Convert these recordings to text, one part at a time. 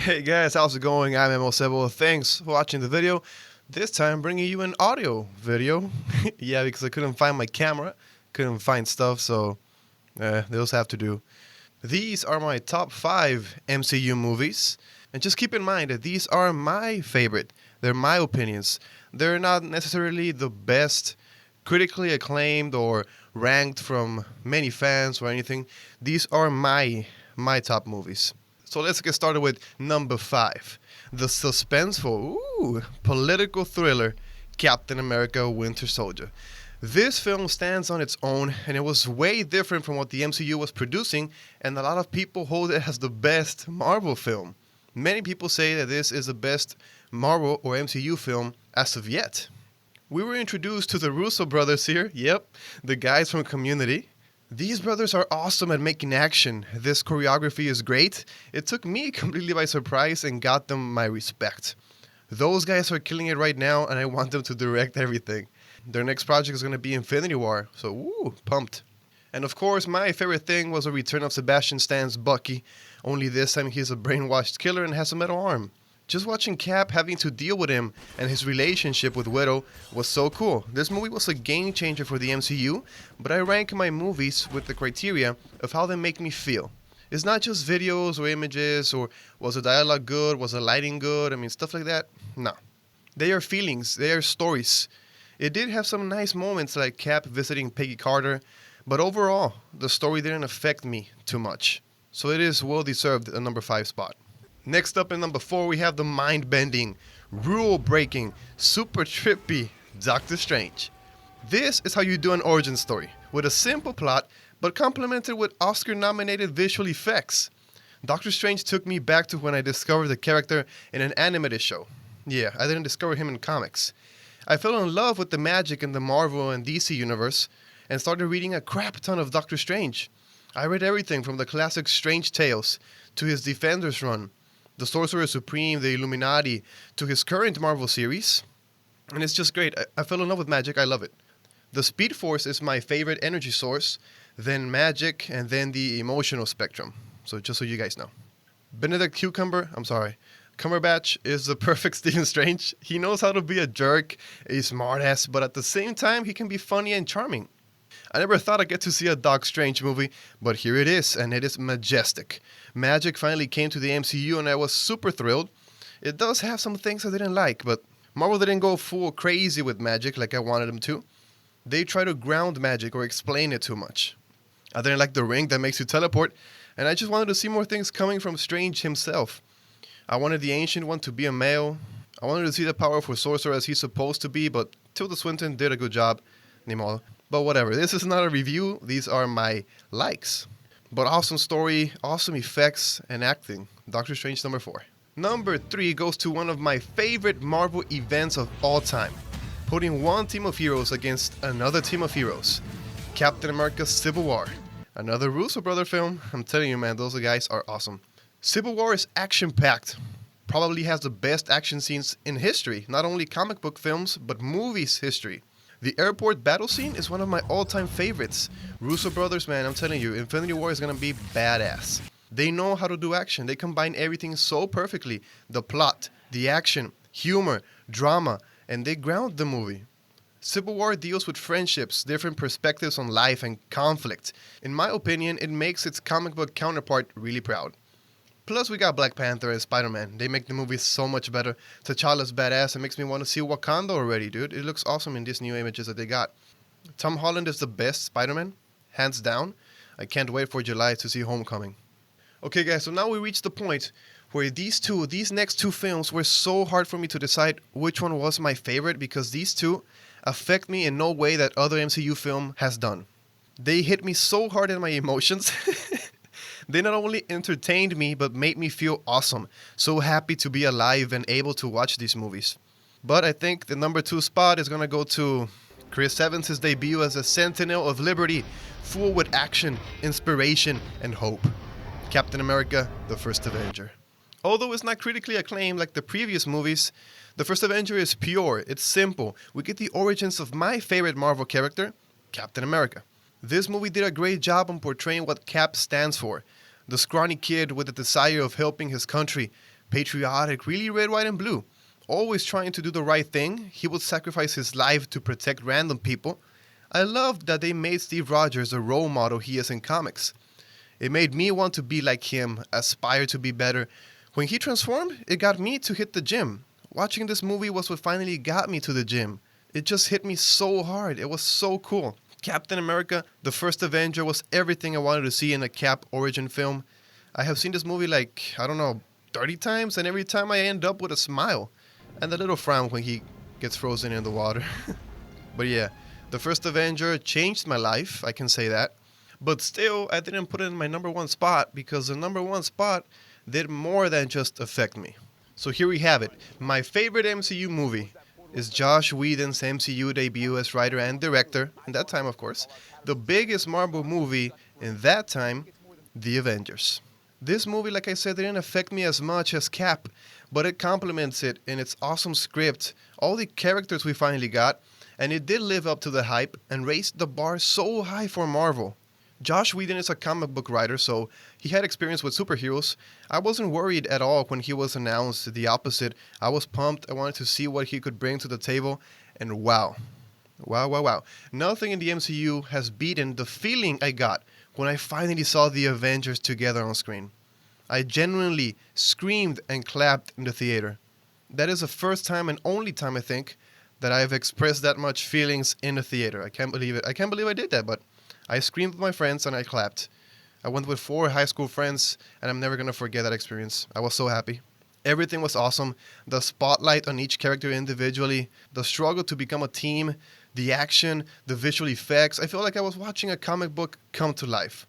Hey guys, how's it going? I'm MO Thanks for watching the video. This time bringing you an audio video. Yeah, because I couldn't find my camera, couldn't find stuff, so those have to do. These are my top 5 MCU movies. And just keep in mind that these are my favorite. They're my opinions. They're not necessarily the best, critically acclaimed, or ranked from many fans or anything. These are my top movies. So let's get started with number 5. The suspenseful, political thriller, Captain America Winter Soldier. This film stands on its own, and it was way different from what the MCU was producing, and a lot of people hold it as the best Marvel film. Many people say that this is the best Marvel or MCU film as of yet. We were introduced to the Russo brothers here, the guys from Community. These brothers are awesome at making action. This choreography is great. It took me completely by surprise and got them my respect. Those guys are killing it right now, and I want them to direct everything. Their next project is going to be Infinity War, so pumped. And of course, my favorite thing was the return of Sebastian Stan's Bucky, only this time he's a brainwashed killer and has a metal arm. Just watching Cap having to deal with him and his relationship with Widow was so cool. This movie was a game changer for the MCU, but I rank my movies with the criteria of how they make me feel. It's not just videos or images or was the dialogue good, was the lighting good, stuff like that. No. They are feelings, they are stories. It did have some nice moments like Cap visiting Peggy Carter, but overall, the story didn't affect me too much. So it is well deserved a number 5 spot. Next up in number 4, we have the mind-bending, rule-breaking, super trippy Doctor Strange. This is how you do an origin story, with a simple plot, but complemented with Oscar-nominated visual effects. Doctor Strange took me back to when I discovered the character in an animated show. Yeah, I didn't discover him in comics. I fell in love with the magic in the Marvel and DC universe, and started reading a crap ton of Doctor Strange. I read everything from the classic Strange Tales, to his Defenders run, the Sorcerer Supreme, the Illuminati, to his current Marvel series. And it's just great. I fell in love with magic. I love it. The Speed Force is my favorite energy source, then magic, and then the emotional spectrum. So just so you guys know. Benedict Cumberbatch is the perfect Stephen Strange. He knows how to be a jerk, a smartass, but at the same time, he can be funny and charming. I never thought I'd get to see a Doc Strange movie, but here it is, and it is majestic. Magic finally came to the MCU, and I was super thrilled. It does have some things I didn't like, but Marvel didn't go full crazy with magic like I wanted them to. They try to ground magic or explain it too much. I didn't like the ring that makes you teleport, and I just wanted to see more things coming from Strange himself. I wanted the Ancient One to be a male. I wanted to see the powerful sorcerer as he's supposed to be, but Tilda Swinton did a good job. But whatever, this is not a review, these are my likes. But awesome story, awesome effects, and acting. Doctor Strange number 4. Number 3 goes to one of my favorite Marvel events of all time. Putting one team of heroes against another team of heroes. Captain America Civil War. Another Russo brother film. I'm telling you, man, those guys are awesome. Civil War is action-packed. Probably has the best action scenes in history. Not only comic book films, but movies history. The airport battle scene is one of my all-time favorites. Russo brothers, man, I'm telling you, Infinity War is going to be badass. They know how to do action. They combine everything so perfectly. The plot, the action, humor, drama, and they ground the movie. Civil War deals with friendships, different perspectives on life, and conflict. In my opinion, it makes its comic book counterpart really proud. Plus, we got Black Panther and Spider-Man. They make the movie so much better. T'Challa's badass. It makes me want to see Wakanda already, dude. It looks awesome in these new images that they got. Tom Holland is the best Spider-Man, hands down. I can't wait for July to see Homecoming. Okay, guys, so now we reached the point where these next two films were so hard for me to decide which one was my favorite because these two affect me in no way that other MCU film has done. They hit me so hard in my emotions. They not only entertained me, but made me feel awesome. So happy to be alive and able to watch these movies. But I think the number 2 spot is going to go to Chris Evans' debut as a Sentinel of Liberty, full with action, inspiration, and hope. Captain America, the First Avenger. Although it's not critically acclaimed like the previous movies, the First Avenger is pure, it's simple. We get the origins of my favorite Marvel character, Captain America. This movie did a great job on portraying what Cap stands for. The scrawny kid with the desire of helping his country, patriotic, really red, white, and blue. Always trying to do the right thing, he would sacrifice his life to protect random people. I loved that they made Steve Rogers the role model he is in comics. It made me want to be like him, aspire to be better. When he transformed, it got me to hit the gym. Watching this movie was what finally got me to the gym. It just hit me so hard. It was so cool. Captain America, the first Avenger, was everything I wanted to see in a Cap origin film. I have seen this movie like, I don't know, 30 times, and every time I end up with a smile. And a little frown when he gets frozen in the water. But yeah, the first Avenger changed my life, I can say that. But still, I didn't put it in my number one spot because the number one spot did more than just affect me. So here we have it. My favorite MCU movie is Joss Whedon's MCU debut as writer and director, in that time of course. The biggest Marvel movie in that time, The Avengers. This movie, like I said, didn't affect me as much as Cap, but it complements it in its awesome script, all the characters we finally got, and it did live up to the hype and raised the bar so high for Marvel. Joss Whedon is a comic book writer, so he had experience with superheroes. I wasn't worried at all when he was announced. The opposite. I was pumped. I wanted to see what he could bring to the table, and wow. Wow. Nothing in the MCU has beaten the feeling I got when I finally saw the Avengers together on screen. I genuinely screamed and clapped in the theater. That is the first time and only time, I think, that I've expressed that much feelings in a theater. I can't believe it. I can't believe I did that, but I screamed with my friends and I clapped. I went with 4 high school friends, and I'm never going to forget that experience. I was so happy. Everything was awesome. The spotlight on each character individually, the struggle to become a team, the action, the visual effects. I feel like I was watching a comic book come to life.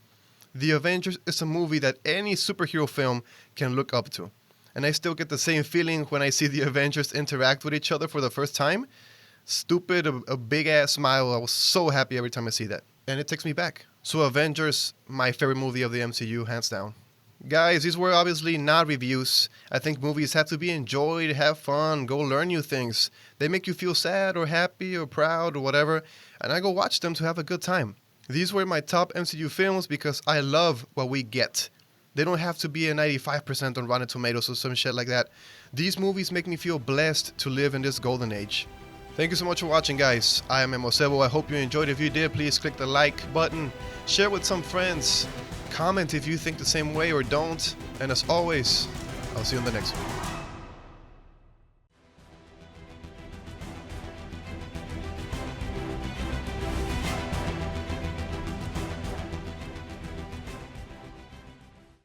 The Avengers is a movie that any superhero film can look up to. And I still get the same feeling when I see the Avengers interact with each other for the first time. Stupid, a big-ass smile. I was so happy every time I see that. And it takes me back. So Avengers, my favorite movie of the MCU, hands down. Guys, these were obviously not reviews. I think movies have to be enjoyed, have fun, go learn new things. They make you feel sad or happy or proud or whatever, and I go watch them to have a good time. These were my top MCU films because I love what we get. They don't have to be a 95% on Rotten Tomatoes or some shit like that. These movies make me feel blessed to live in this golden age. Thank you so much for watching, guys. I am Emosebo. I hope you enjoyed. If you did, please click the like button, share with some friends, comment if you think the same way or don't, and as always, I'll see you in the next one.